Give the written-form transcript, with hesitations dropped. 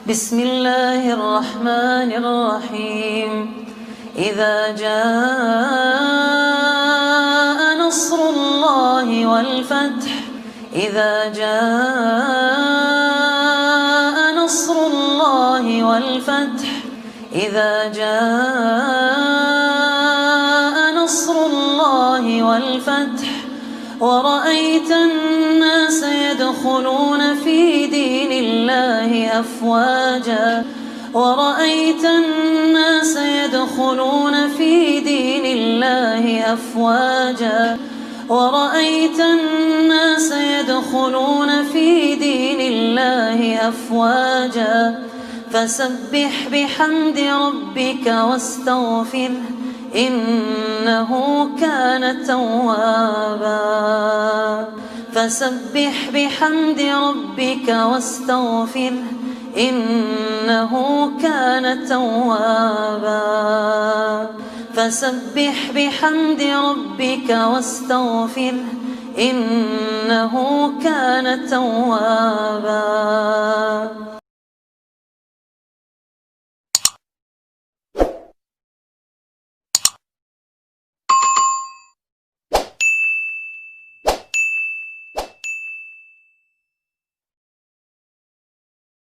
بسم الله الرحمن الرحيم إذا جاء نصر الله والفتح إذا جاء نصر الله والفتح إذا جاء نصر الله والفتح ورأيت الناس يدخلون في دين الله أفواجا ورأيت الناس يدخلون في دين الله أفواجا ورأيت الناس يدخلون في دين الله أفواجا فسبح بحمد ربك واستغفره إنه كان توابا فسبح بحمد ربك واستغفره إنه كان توابا فسبح بحمد ربك واستغفره إنه كان توابا.